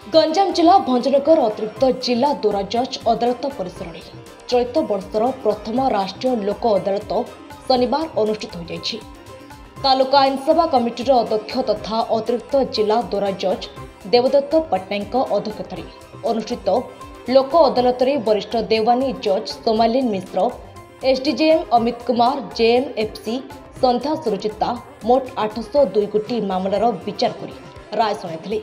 गंजाम जिला भंजनगर अतिरिक्त जिला दोरा जज अदालत परिसर में चलित वर्षर प्रथम राष्ट्रीय लोक अदालत शनिवार अनुष्ठित हो जाइछि। तालुका आईनसेवा कमिटीर अध्यक्ष तथा अतिरिक्त जिला दोरा जज देवदत्त पट्टनायक अध्यक्षतार अनुष्ठित लोक अदालत में वरिष्ठ देवानी जज सोमालिन मिश्र, एसडीजेएम अमित कुमार, जेएमएफसी संध्या सुरुचिता मोट 802 गोटी मामलार विचार कर राय शुणाइथिले।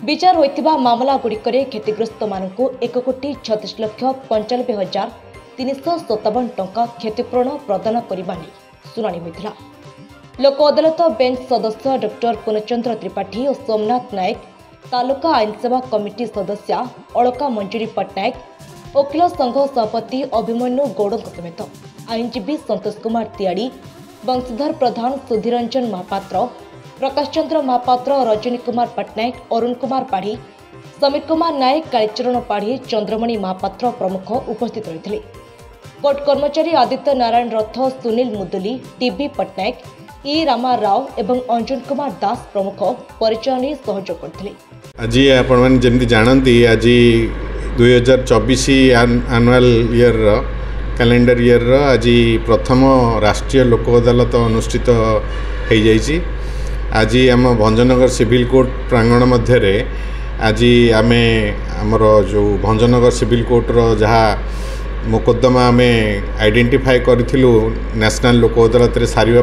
विचार होइतिबा मामला गुड़िकरे क्षतिग्रस्त मानकु 1,36,95,357 टंका क्षतिपूरण प्रदान करने शुणाणी होइथिला। लोक अदालत बेंच सदस्य डॉक्टर पूर्णचंद्र त्रिपाठी और सोमनाथ नायक, तालुका आईनसेवा कमिटी सदस्या अलका मंजूरी पट्टनायक, वकिल संघ सभापति अभिमन्यु गौड़ समेत आईनजीवी संतोष कुमार तियाड़ी, वंशधर प्रधान, सुधीरंजन महापात्र, प्रकाश चंद्र महापात्र, रजनी कुमार पट्टनायक, अरुण कुमार पाढ़ी, समीर कुमार नायक, कालीचरण पाढ़ी, चंद्रमणि महापात्र प्रमुख उपस्थित रही। कोर्ट कर्मचारी आदित्य नारायण रथ, सुनील मुदुली, टीबी पट्टनायक, ई रामा राव एवं अंजुन कुमार दास प्रमुख परिचय नहीं सहयोग करते। आज आपण जमी जानती आज 2024 एनुअल ईयर कैलेंडर ईयर आज प्रथम राष्ट्रीय लोक अदालत अनुष्ठित हो जाइए। आज आम भंजनगर सिविल कोर्ट प्रांगण मध्य आज आम आमर जो भंजनगर सिविल कोर्टर जहाँ मोकदमा आम आइडेंटिफाई करूँ नेशनल लोक अदालत सारे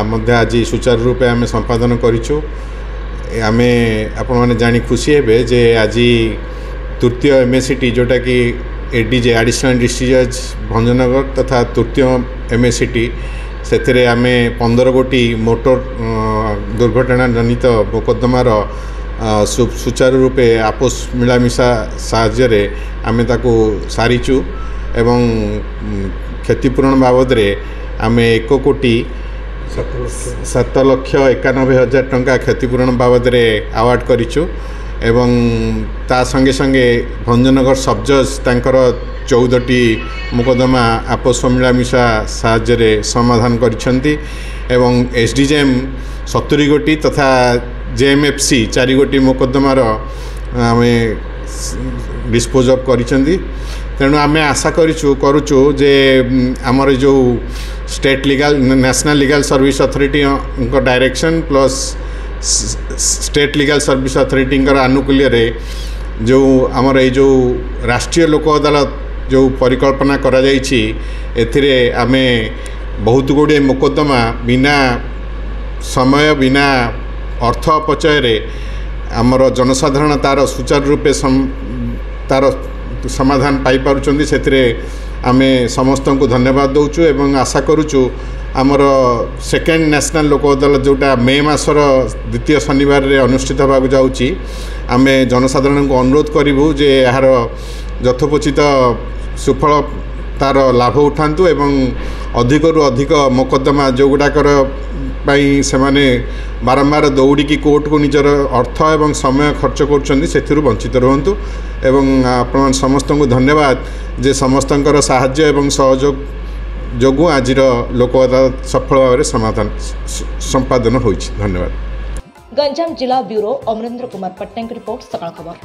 मध्य आज सुचारू रूपे आम संपादन करूँ। आम आपण मैंने जानी खुशी हे जे आज तृतीय एमएसीटी जोटा कि एडीजे एडिशनल डिस्ट्रिक्ट जज भंजनगर तथा तृतीय एमएसीटी से आम 15 गोटी मोटर दुर्घटना जनित मोकदमार सुचारू रूपे आपोस मिलामिशा साहाय्य आम ताकू सारीचु एवं क्षतिपूरण बाबद आम 1,07,91,000 टंका क्षतिपूरण बाबद आवार्ड करिचु एवं ता संगे संगे भंजनगर सब जज तांकर 14टी मुकदमा आपोस मिलामिशा साहाय्य समाधान करिसेंती एवं एसडीजेएम 70 गोटी तथा जेएमएफसी 4 गोटी मुकदमार आम डिस्पोज अफ करिसेंती। तेणु आम आशा करुचु जे आमर जो state legal national legal service authority direction plus state legal service authority आनुकूल्य रे जो आमर ये जो राष्ट्रीय लोक अदालत जो परिकल्पना करा जाइछि एथिरे आमे बहुत गुड़े मुकदमा बिना समय बिना अर्थ अपचय रे आमर जनसाधारण तार सुचारू रूपे तार समाधान पाई पारुचंदी। सेथिरे आमे समस्त को धन्यवाद दौचु एवं आशा करुचु आमर सेकेंड नेशनल लोक अदालत जोटा मे मासर द्वितीय शनिवार रे अनुष्ठित होगा जाउची। आमे जनसाधारण को अनुरोध करूँ जे यार यथोचित सुफल तार लाभ उठातु एवं अधिकरू अधिक मोकदमा जो गुड़ाकर से बारंबार दौड़ी कोर्ट को निजर अर्थ एवं समय खर्च कर वंचित रुहतु एवं आपण समस्त को धन्यवाद जे समस्त साहाय्य एवं सहयोग जोगु आज लोक अदालत सफल भाव में समाधान संपादन होइछि। धन्यवाद। गंजाम जिला ब्यूरो अमरेंद्र कुमार पट्टनायक रिपोर्ट, सकाळ खबर।